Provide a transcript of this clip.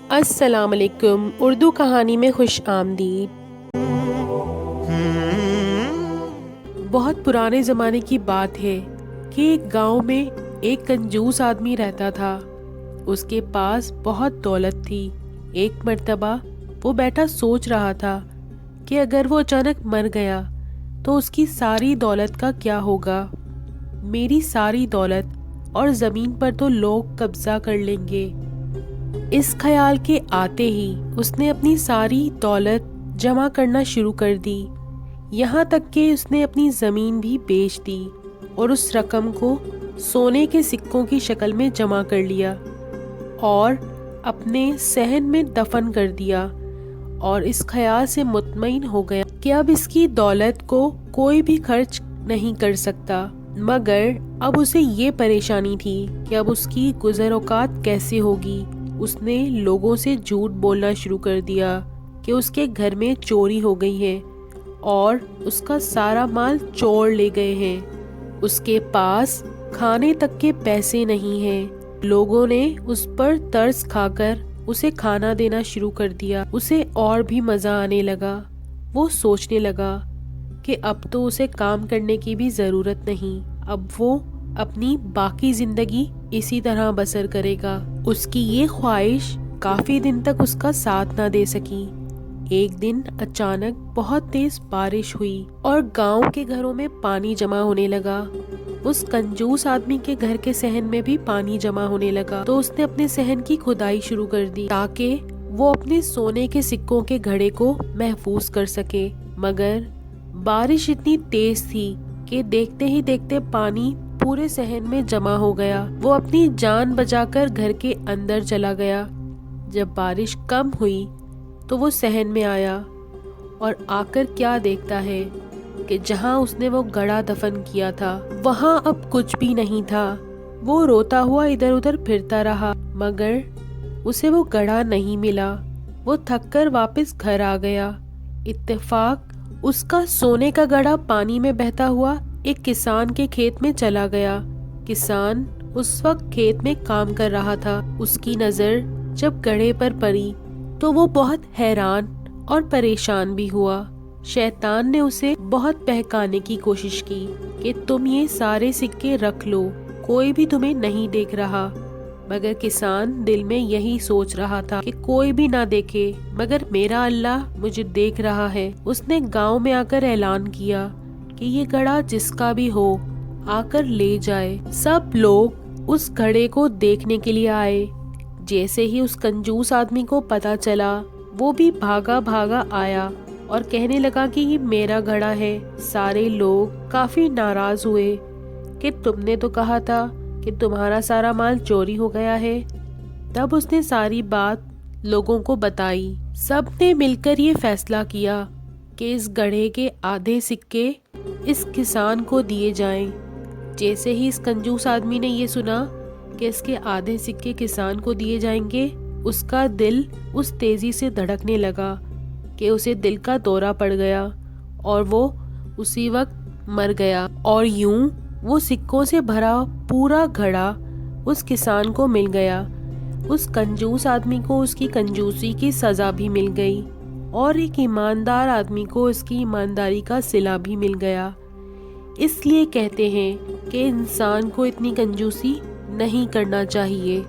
السلام علیکم، اردو کہانی میں خوش آمدید۔ بہت پرانے زمانے کی بات ہے کہ ایک گاؤں میں ایک کنجوس آدمی رہتا تھا۔ اس کے پاس بہت دولت تھی۔ ایک مرتبہ وہ بیٹھا سوچ رہا تھا کہ اگر وہ اچانک مر گیا تو اس کی ساری دولت کا کیا ہوگا۔ میری ساری دولت اور زمین پر تو لوگ قبضہ کر لیں گے۔ اس خیال کے آتے ہی اس نے اپنی ساری دولت جمع کرنا شروع کر دی، یہاں تک کہ اس نے اپنی زمین بھی بیچ دی اور اس رقم کو سونے کے سکوں کی شکل میں جمع کر لیا اور اپنے صحن میں دفن کر دیا، اور اس خیال سے مطمئن ہو گیا کہ اب اس کی دولت کو کوئی بھی خرچ نہیں کر سکتا۔ مگر اب اسے یہ پریشانی تھی کہ اب اس کی گزر اوقات کیسے ہوگی۔ اس نے لوگوں سے جھوٹ بولنا شروع کر دیا کہ اس کے گھر میں چوری ہو گئی ہے اور اس کا سارا مال چور لے گئے ہیں۔ اس کے پاس کھانے تک کے پیسے نہیں ہیں۔ لوگوں نے اس پر ترس کھا کر اسے کھانا دینا شروع کر دیا۔ اسے اور بھی مزہ آنے لگا۔ وہ سوچنے لگا کہ اب تو اسے کام کرنے کی بھی ضرورت نہیں، اب وہ اپنی باقی زندگی اسی طرح بسر کرے گا۔ اس کی یہ خواہش کافی دن تک اس کا ساتھ نہ دے سکی۔ ایک دن اچانک بہت تیز بارش ہوئی اور گاؤں کے گھروں میں پانی جمع ہونے لگا۔ اس کنجوس آدمی کے گھر کے صحن میں بھی پانی جمع ہونے لگا، تو اس نے اپنے صحن کی کھدائی شروع کر دی تاکہ وہ اپنے سونے کے سکوں کے گھڑے کو محفوظ کر سکے۔ مگر بارش اتنی تیز تھی کہ دیکھتے ہی دیکھتے پانی پورے صحن میں جمع ہو گیا۔ وہ اپنی جان بچا کر گھر کے اندر چلا گیا۔ جب بارش کم ہوئی تو وہ صحن میں آیا اور آ کر کیا دیکھتا ہے کہ جہاں اس نے وہ گڑھا دفن کیا تھا وہاں اب کچھ بھی نہیں تھا۔ وہ روتا ہوا ادھر ادھر پھرتا رہا، مگر اسے وہ گڑھا نہیں ملا۔ وہ تھک کر واپس گھر آ گیا۔ اتفاق اس کا سونے کا گڑھا پانی میں بہتا ہوا ایک کسان کے کھیت میں چلا گیا۔ کسان اس وقت کھیت میں کام کر رہا تھا۔ اس کی نظر جب گڑھے پر پڑی تو وہ بہت حیران اور پریشان بھی ہوا۔ شیطان نے اسے بہت بہکانے کی کوشش کی کہ تم یہ سارے سکے رکھ لو، کوئی بھی تمہیں نہیں دیکھ رہا۔ مگر کسان دل میں یہی سوچ رہا تھا کہ کوئی بھی نہ دیکھے مگر میرا اللہ مجھے دیکھ رہا ہے۔ اس نے گاؤں میں آ کر اعلان کیا کہ یہ گڑھا جس کا بھی ہو آ کر لے جائے۔ سب لوگ اس گھڑے کو دیکھنے کے لیے آئے۔ جیسے ہی اس کنجوس آدمی کو پتا چلا، وہ بھی بھاگا بھاگا آیا اور کہنے لگا کہ یہ میرا گھڑا ہے۔ سارے لوگ کافی ناراض ہوئے کہ تم نے تو کہا تھا کہ تمہارا سارا مال چوری ہو گیا ہے۔ تب اس نے ساری بات لوگوں کو بتائی۔ سب نے مل کر یہ فیصلہ کیا کہ اس گڑھے کے آدھے سکے اس کسان کو دیے جائیں۔ جیسے ہی اس کنجوس آدمی نے یہ سنا کہ اس کے آدھے سکے کسان کو دیے جائیں گے، اس کا دل اس تیزی سے دھڑکنے لگا کہ اسے دل کا دورہ پڑ گیا اور وہ اسی وقت مر گیا، اور یوں وہ سکوں سے بھرا پورا گھڑا اس کسان کو مل گیا۔ اس کنجوس آدمی کو اس کی کنجوسی کی سزا بھی مل گئی اور ایک ایماندار آدمی کو اس کی ایمانداری کا صلہ بھی مل گیا۔ اس لیے کہتے ہیں کہ انسان کو اتنی کنجوسی نہیں کرنا چاہیے۔